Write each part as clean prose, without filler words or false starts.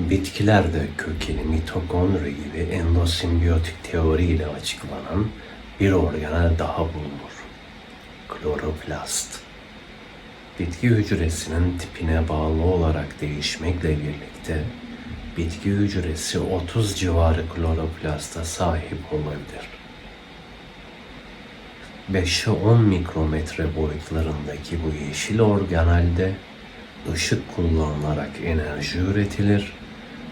Bitkilerde kökeni mitokondri gibi endosimbiyotik teori ile açıklanan bir organel daha bulunur. Kloroplast. Bitki hücresinin tipine bağlı olarak değişmekle birlikte bitki hücresi 30 civarı kloroplasta sahip olabilir. 5'e 10 mikrometre boyutlarındaki bu yeşil organelde ışık kullanılarak enerji üretilir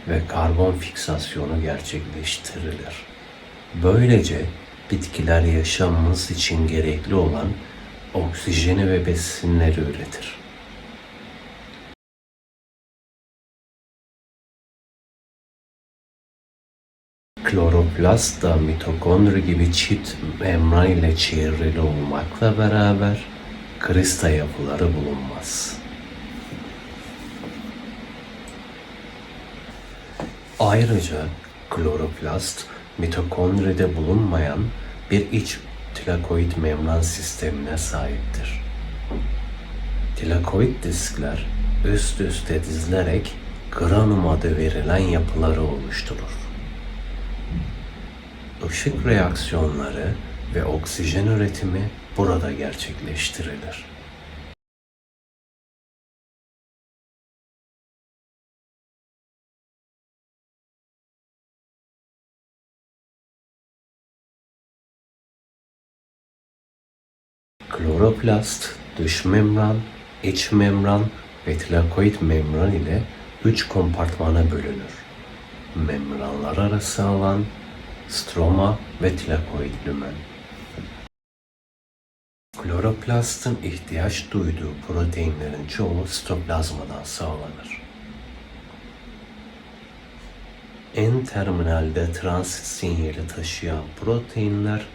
ve karbon fiksasyonu gerçekleştirilir. Böylece bitkiler yaşamımız için gerekli olan oksijeni ve besinleri üretir. Kloroplast da mitokondri gibi çift membran ile çevrili olmakla beraber krista yapıları bulunmaz. Ayrıca kloroplast mitokondride bulunmayan bir iç tilakoid membran sistemine sahiptir. Tilakoid diskler üst üste dizilerek granum adı verilen yapıları oluşturur. Işık reaksiyonları ve oksijen üretimi burada gerçekleştirilir. Kloroplast, dış membran, iç membran ve tilakoid membran ile 3 kompartmana bölünür. Membranlar arası alan, stroma ve tilakoid lümen. Kloroplastın ihtiyaç duyduğu proteinlerin çoğu sitoplazmadan sağlanır. N-terminalde transit sinyali taşıyan proteinler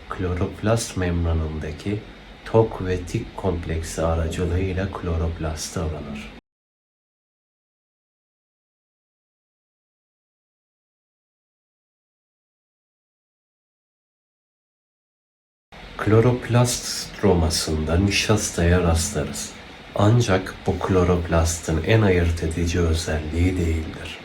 kloroplast membranındaki TOK ve TIK kompleksi aracılığıyla kloroplasta alınır. Kloroplast stromasında nişastaya rastlarız. Ancak bu kloroplastın en ayırt edici özelliği değildir.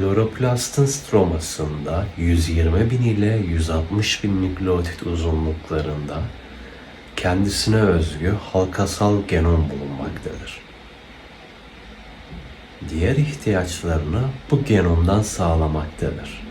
Kloroplastın stromasında 120.000 ile 160.000 nükleotit uzunluklarında kendisine özgü halkasal genom bulunmaktadır. Diğer ihtiyaçlarını bu genomdan sağlamaktadır.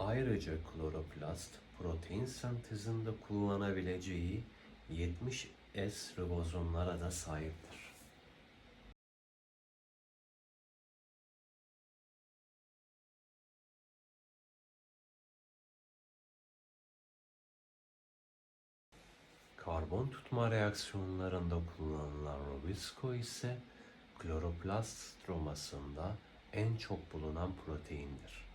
Ayrıca kloroplast protein sentezinde kullanabileceği 70S ribozomlara da sahiptir. Karbon tutma reaksiyonlarında kullanılan Rubisco ise kloroplast stromasında en çok bulunan proteindir.